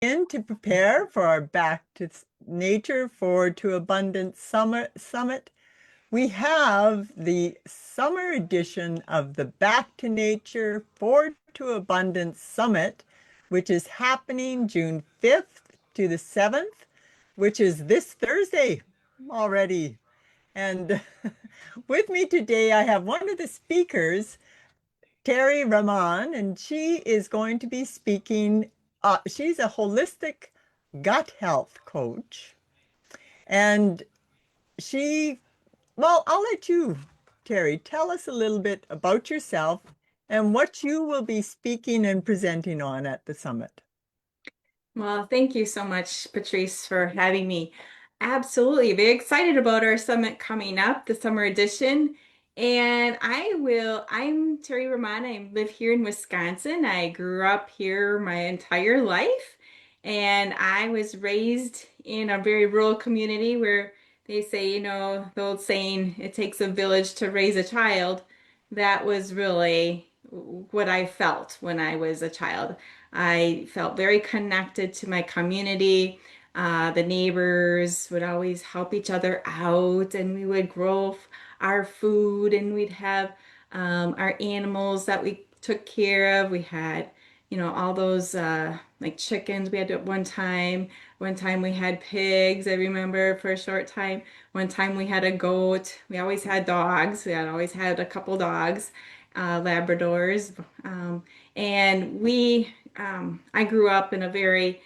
in to prepare for our Back to Nature Forward to Abundance Summit. We have the summer edition of the Back to Nature Forward to Abundance Summit, which is happening June 5th to the 7th, which is this Thursday already. And with me today, I have one of the speakers, Terri Rahman, and she is going to be speaking. She's a holistic gut health coach. And she, well, I'll let you, Terri, tell us a little bit about yourself and what you will be speaking and presenting on at the summit. Well, thank you so much, Patrice, for having me. Absolutely. Very excited about our summit coming up, the summer edition. I'm Terri Rahman. I live here in Wisconsin. I grew up here my entire life, and I was raised in a very rural community where they say, the old saying, it takes a village to raise a child. That was really what I felt when I was a child. I felt very connected to my community. The neighbors would always help each other out, and we would grow our food, and we'd have our animals that we took care of. We had, all those like chickens we had at one time. One time we had pigs, I remember for a short time. One time we had a goat. We always had dogs. We had always had a couple dogs, Labradors. And I grew up in a very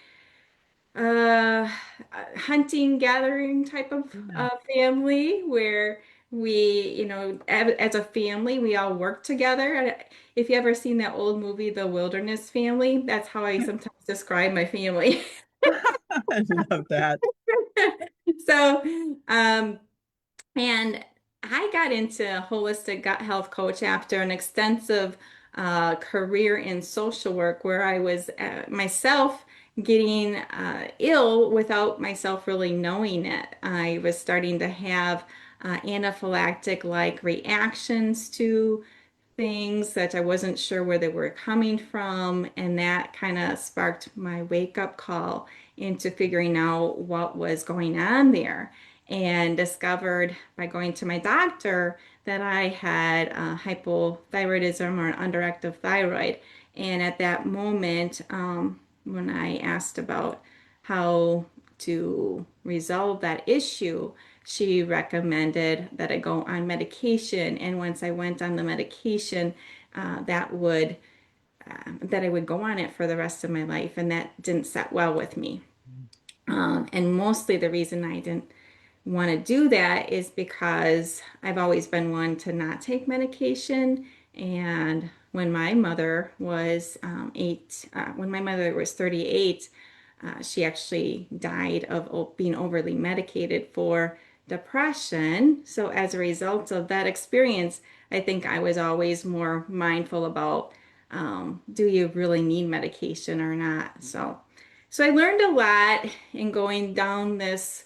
uh, hunting gathering type of Yeah. family where as a family, we all work together. If you ever seen that old movie, The Wilderness Family, that's how I sometimes describe my family. I love that. So, um, and I got into holistic gut health coach after an extensive career in social work where I was myself getting ill without myself really knowing it. I was starting to have anaphylactic like reactions to things that I wasn't sure where they were coming from, and that kind of sparked my wake up call into figuring out what was going on there, and discovered by going to my doctor that I had hypothyroidism or an underactive thyroid. And at that moment, when I asked about how to resolve that issue, she recommended that I go on medication. And once I went on the medication, that would that I would go on it for the rest of my life, and that didn't set well with me. And mostly the reason I didn't want to do that is because I've always been one to not take medication. And when my mother was 38, she actually died of being overly medicated for depression. So as a result of that experience, I think I was always more mindful about do you really need medication or not? So I learned a lot in going down this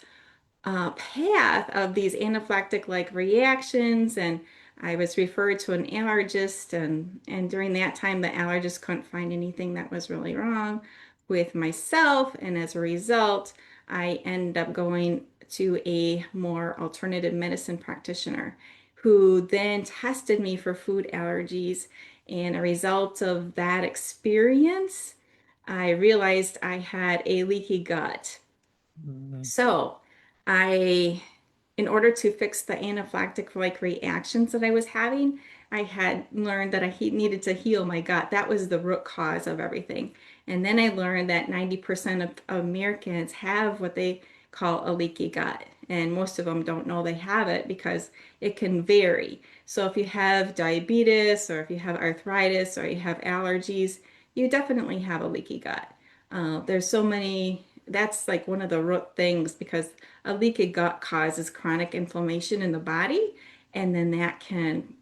path of these anaphylactic like reactions, and I was referred to an allergist, and during that time the allergist couldn't find anything that was really wrong with myself, and as a result I ended up going to a more alternative medicine practitioner who then tested me for food allergies, and a result of that experience I realized I had a leaky gut. Mm. So I, in order to fix the anaphylactic like reactions that I was having, I had learned that needed to heal my gut. That was the root cause of everything. And then I learned that 90% of Americans have what they call a leaky gut. And most of them don't know they have it because it can vary. So if you have diabetes or if you have arthritis or you have allergies, you definitely have a leaky gut. There's so many, that's like one of the root things because a leaky gut causes chronic inflammation in the body, and then that can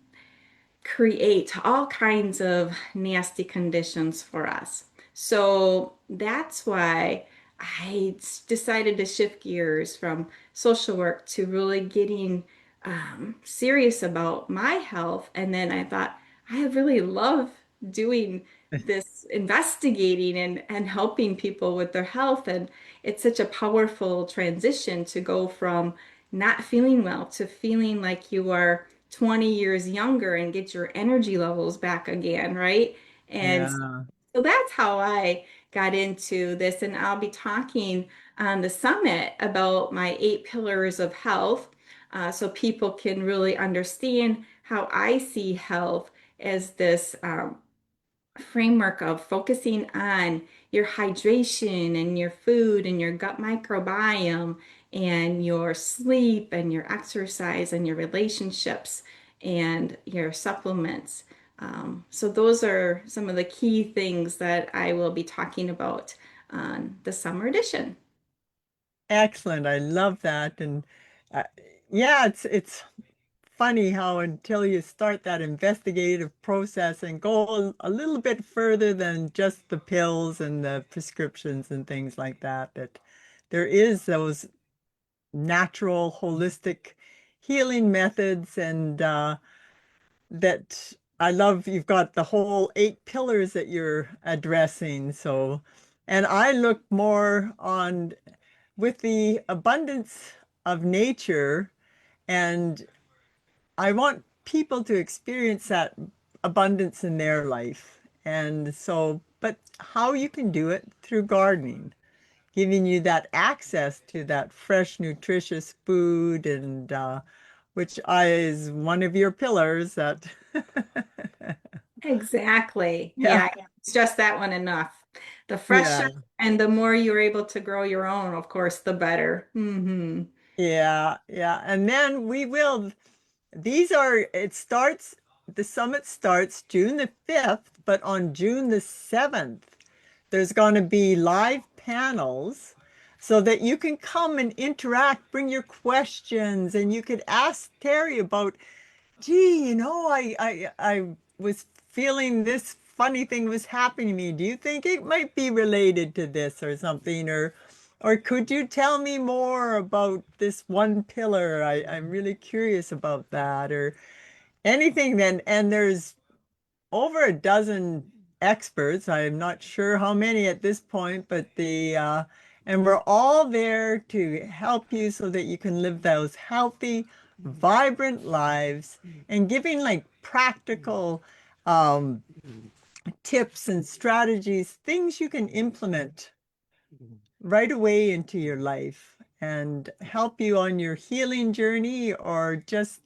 create all kinds of nasty conditions for us. So that's why I decided to shift gears from social work to really getting serious about my health. And then I thought, I really love doing this investigating and helping people with their health. And it's such a powerful transition to go from not feeling well to feeling like you are 20 years younger and get your energy levels back again, right? And Yeah. so that's how I got into this. And I'll be talking on the summit about my 8 pillars of health, so people can really understand how I see health as this framework of focusing on your hydration and your food and your gut microbiome and your sleep and your exercise and your relationships and your supplements. So those are some of the key things that I will be talking about on the summer edition. Excellent. I love that. And uh, yeah, it's funny how until you start that investigative process and go a little bit further than just the pills and the prescriptions and things like that, that there is those natural, holistic healing methods and that I love you've got the whole 8 pillars that you're addressing. So, and I look more on with the abundance of nature, and I want people to experience that abundance in their life. And so, but how you can do it through gardening, giving you that access to that fresh, nutritious food, and which is one of your pillars that, Exactly. yeah, Yeah, I can't stress that one enough. The fresher yeah, and the more you're able to grow your own, of course, the better. yeah, yeah. And then we will, these are, it starts, the summit starts June the 5th, but on June the 7th, there's going to be live panels so that you can come and interact, bring your questions, and you could ask Terri about, gee, I was feeling this funny thing was happening to me. Do you think it might be related to this or something? Or could you tell me more about this one pillar? I'm really curious about that or anything then. And there's over a dozen experts. I'm not sure how many at this point, but and we're all there to help you so that you can live those healthy, vibrant lives and giving like practical um, tips and strategies, things you can implement right away into your life and help you on your healing journey or just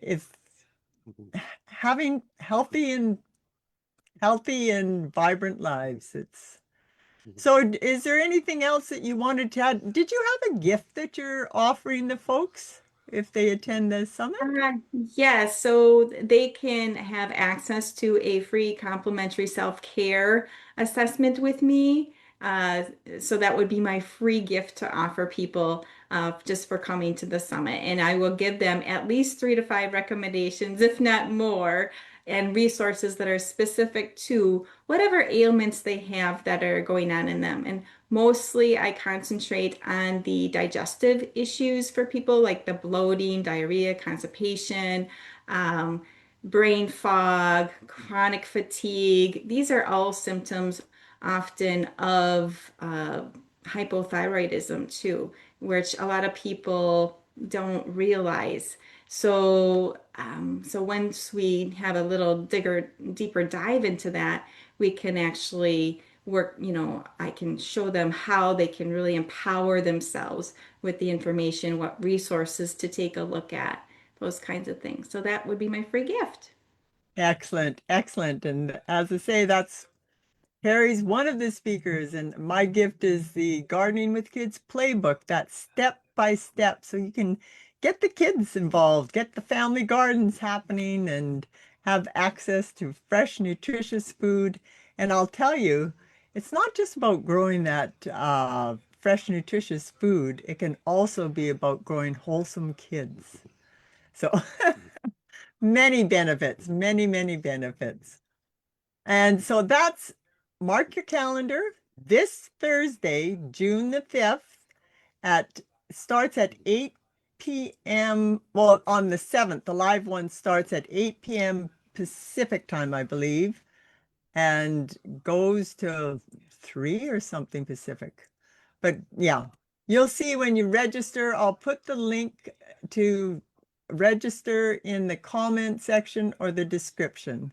if having healthy and vibrant lives. It's so is there anything else that you wanted to add? Did you have a gift that you're offering the folks if they attend the summit? Yes, so they can have access to a free complimentary self-care assessment with me. Uh, so that would be my free gift to offer people just for coming to the summit. And I will give them at least 3 to 5 recommendations, if not more, and resources that are specific to whatever ailments they have that are going on in them. And mostly, I concentrate on the digestive issues for people like the bloating, diarrhea, constipation, um, brain fog, chronic fatigue. These are all symptoms often of hypothyroidism too, which a lot of people don't realize. So once we have a little deeper dive into that, we can actually work, I can show them how they can really empower themselves with the information, what resources to take a look at, those kinds of things. So that would be my free gift. Excellent, excellent. And as I say, that's Harry's one of the speakers, and my gift is the Gardening with Kids playbook, that step by step, so you can get the kids involved, get the family gardens happening, and have access to fresh, nutritious food. And I'll tell you, it's not just about growing that fresh, nutritious food. It can also be about growing wholesome kids. So many benefits, many, many benefits. And so that's mark your calendar this Thursday, June the 5th at starts at 8 p.m. Well, on the 7th, the live one starts at 8 p.m. Pacific time, I believe. and goes to 3 or something Pacific. But yeah, you'll see when you register. I'll put the link to register in the comment section or the description.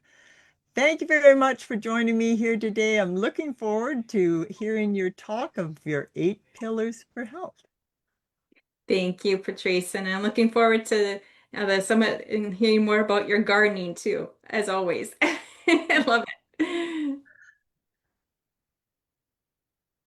Thank you very much for joining me here today. I'm looking forward to hearing your talk of your 8 pillars for health. Thank you, Patrice. And I'm looking forward to the summit and hearing more about your gardening too, as always. I love